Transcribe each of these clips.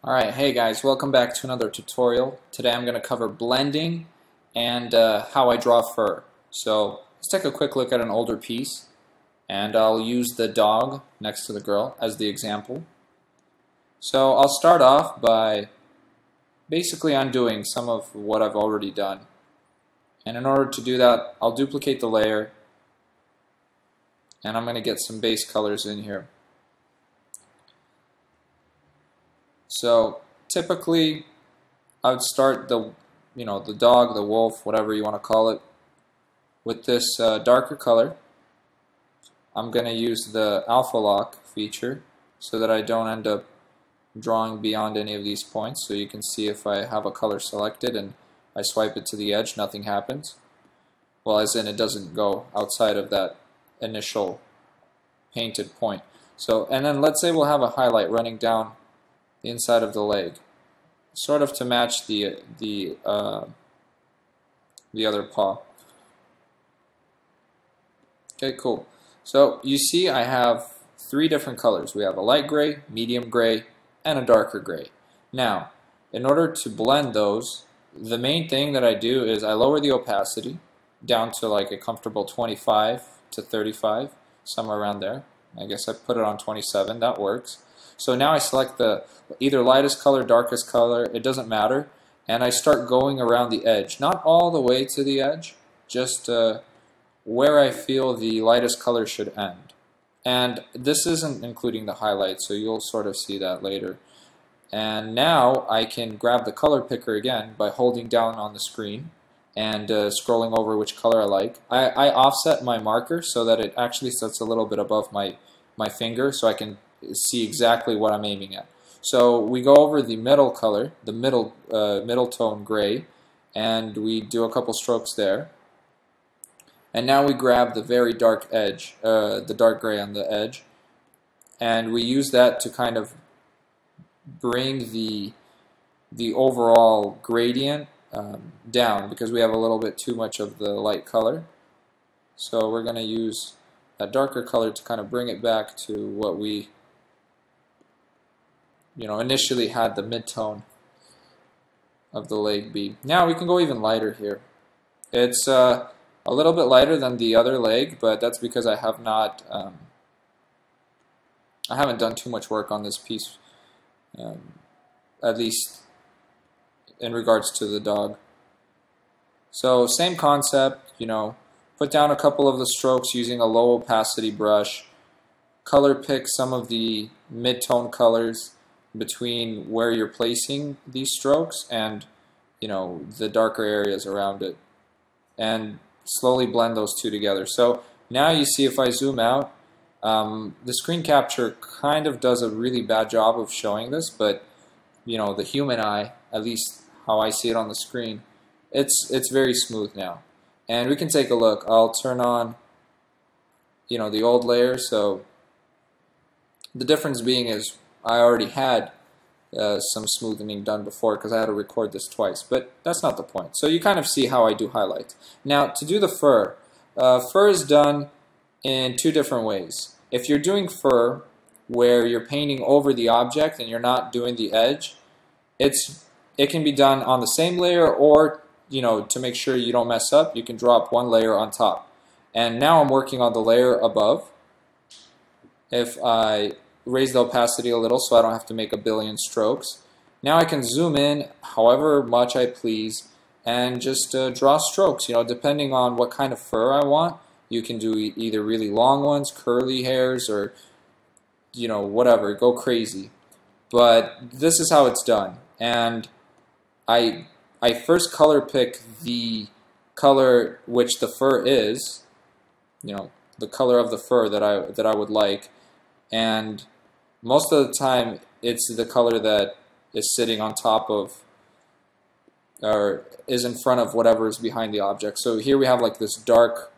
Alright, hey guys, welcome back to another tutorial. Today I'm going to cover blending and how I draw fur. So let's take a quick look at an older piece, and I'll use the dog next to the girl as the example. So I'll start off by basically undoing some of what I've already done. And in order to do that, I'll duplicate the layer, and I'm going to get some base colors in here. So typically I would start the dog, the wolf, whatever you want to call it, with this darker color. I'm going to use the alpha lock feature so that I don't end up drawing beyond any of these points. So you can see if I have a color selected and I swipe it to the edge, nothing happens. Well, as in it doesn't go outside of that initial painted point. So, and then let's say we'll have a highlight running down the inside of the leg, sort of to match the other paw. Okay, cool. So you see I have three different colors. We have a light gray, medium gray, and a darker gray. Now, in order to blend those, the main thing that I do is I lower the opacity down to like a comfortable 25 to 35, somewhere around there. I guess I put it on 27, that works. So now I select the either lightest color, darkest color, it doesn't matter, and I start going around the edge. Not all the way to the edge, just where I feel the lightest color should end. And this isn't including the highlights, so you'll sort of see that later. And now I can grab the color picker again by holding down on the screen and scrolling over which color I like. I offset my marker so that it actually sits a little bit above my finger, so I can see exactly what I'm aiming at. So we go over the middle color, the middle tone gray, and we do a couple strokes there. And now we grab the very dark edge, the dark gray on the edge, and we use that to kind of bring the overall gradient down, because we have a little bit too much of the light color. So we're going to use that darker color to kind of bring it back to what we initially had the mid-tone of the leg be. Now we can go even lighter here. It's a little bit lighter than the other leg, but that's because I have not I haven't done too much work on this piece, at least in regards to the dog. So same concept, put down a couple of the strokes using a low opacity brush, color pick some of the mid-tone colors between where you're placing these strokes and the darker areas around it, and slowly blend those two together. So now you see if I zoom out, the screen capture kind of does a really bad job of showing this, but the human eye, at least how I see it on the screen, it's very smooth now. And we can take a look. I'll turn on the old layer. So the difference being is I already had some smoothing done before because I had to record this twice, but that's not the point. So you kind of see how I do highlights. Now to do the fur, fur is done in two different ways. If you're doing fur where you're painting over the object and you're not doing the edge, it can be done on the same layer, or to make sure you don't mess up, you can drop one layer on top. And now I'm working on the layer above. If I raise the opacity a little so I don't have to make a billion strokes, now I can zoom in however much I please and just draw strokes. Depending on what kind of fur I want, you can do either really long ones, curly hairs, or whatever, go crazy. But this is how it's done. And I first color pick the color which the fur is, the color of the fur that I would like, and most of the time it's the color that is sitting on top of or is in front of whatever is behind the object. So here we have like this dark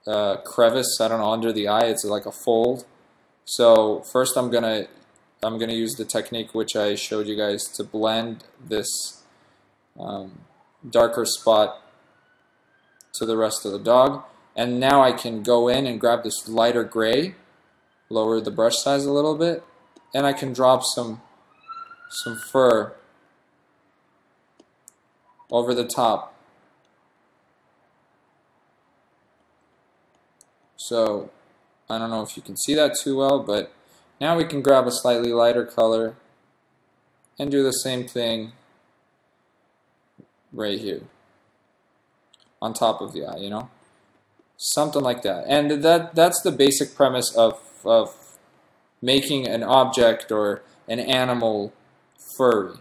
crevice, I don't know, under the eye. It's like a fold. So first I'm gonna use the technique which I showed you guys to blend this darker spot to the rest of the dog. And now I can go in and grab this lighter gray, lower the brush size a little bit, and I can drop some fur over the top. So I don't know if you can see that too well, but now we can grab a slightly lighter color and do the same thing right here on top of the eye, you know, something like that. And that's the basic premise of making an object or an animal furry.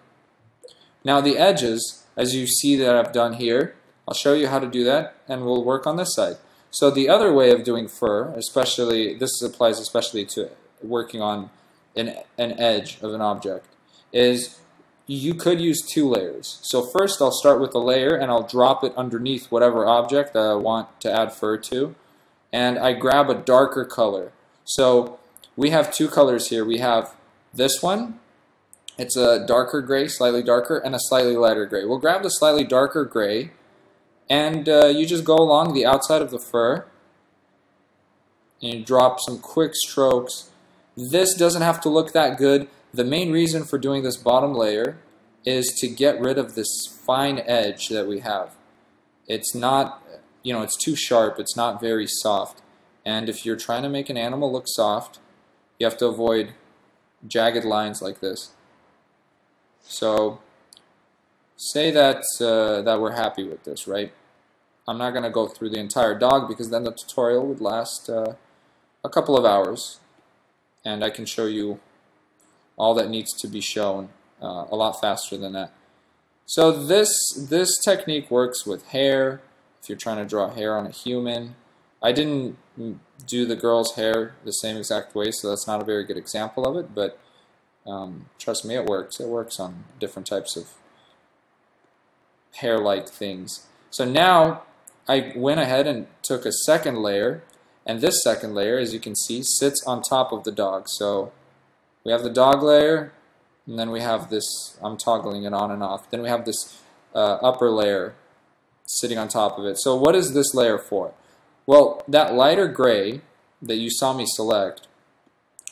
Now the edges, as you see that I've done here, I'll show you how to do that, and we'll work on this side. So the other way of doing fur, especially this applies especially to working on an edge of an object, is you could use 2 layers. So first I'll start with a layer and I'll drop it underneath whatever object that I want to add fur to, and I grab a darker color. So we have 2 colors here. We have this one, it's a darker gray, slightly darker, and a slightly lighter gray. We'll grab the slightly darker gray, and you just go along the outside of the fur and you drop some quick strokes. This doesn't have to look that good. The main reason for doing this bottom layer is to get rid of this fine edge that we have. It's not, you know, it's too sharp, it's not very soft. And if you're trying to make an animal look soft, you have to avoid jagged lines like this. So say that that we're happy with this, right? I'm not going to go through the entire dog because then the tutorial would last a couple of hours, and I can show you all that needs to be shown a lot faster than that. So this technique works with hair. If you're trying to draw hair on a human, I didn't do the girl's hair the same exact way, so that's not a very good example of it, but trust me, it works. It works on different types of hair-like things. So now I went ahead and took a second layer, and this second layer, as you can see, sits on top of the dog. So we have the dog layer, and then we have this, I'm toggling it on and off, then we have this upper layer sitting on top of it. So what is this layer for? Well, that lighter gray that you saw me select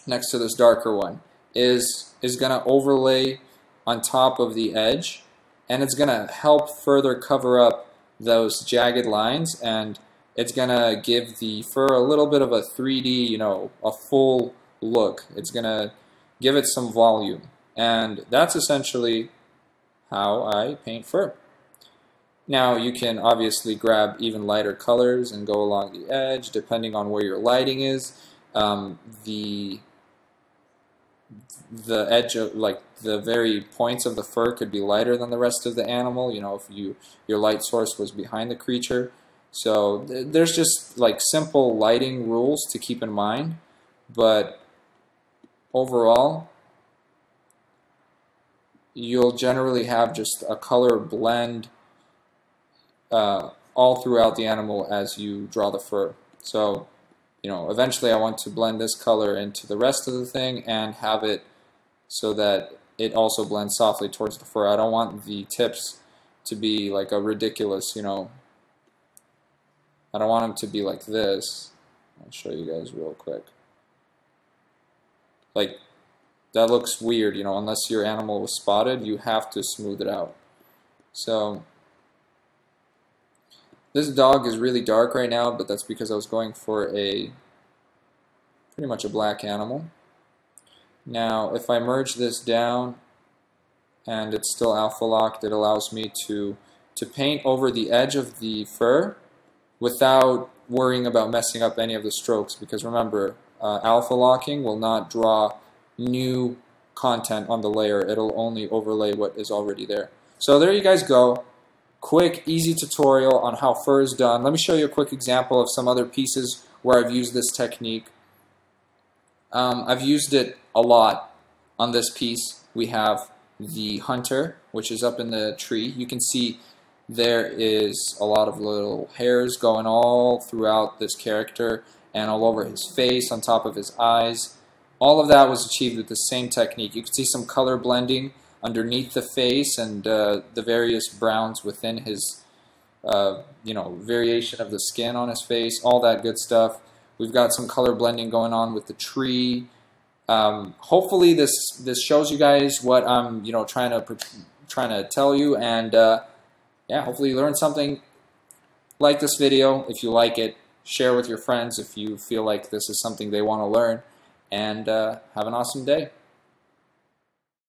next to this darker one is going to overlay on top of the edge, and it's going to help further cover up those jagged lines, and it's going to give the fur a little bit of a 3D, you know, a full look. It's going to give it some volume, and that's essentially how I paint fur. Now you can obviously grab even lighter colors and go along the edge depending on where your lighting is. The edge of, like, the very points of the fur could be lighter than the rest of the animal, you know, if your light source was behind the creature. So there's just like simple lighting rules to keep in mind, but overall you'll generally have just a color blend all throughout the animal as you draw the fur. So, you know, eventually I want to blend this color into the rest of the thing and have it so that it also blends softly towards the fur. I don't want the tips to be like a ridiculous, you know, I don't want them to be like this. I'll show you guys real quick. Like, that looks weird, you know, unless your animal was spotted, you have to smooth it out. So this dog is really dark right now, but that's because I was going for a pretty much a black animal. Now, if I merge this down and it's still alpha locked, it allows me to paint over the edge of the fur without worrying about messing up any of the strokes, because remember, alpha locking will not draw new content on the layer. It'll only overlay what is already there. So there you guys go. Quick, easy tutorial on how fur is done. Let me show you a quick example of some other pieces where I've used this technique. I've used it a lot on this piece. We have the hunter, which is up in the tree. You can see there is a lot of little hairs going all throughout this character and all over his face, on top of his eyes. All of that was achieved with the same technique. You can see some color blending underneath the face and the various browns within his variation of the skin on his face, all that good stuff. We've got some color blending going on with the tree. Hopefully this shows you guys what I'm trying to tell you, and yeah, hopefully you learned something. Like this video if you like it, share with your friends if you feel like this is something they want to learn, and have an awesome day.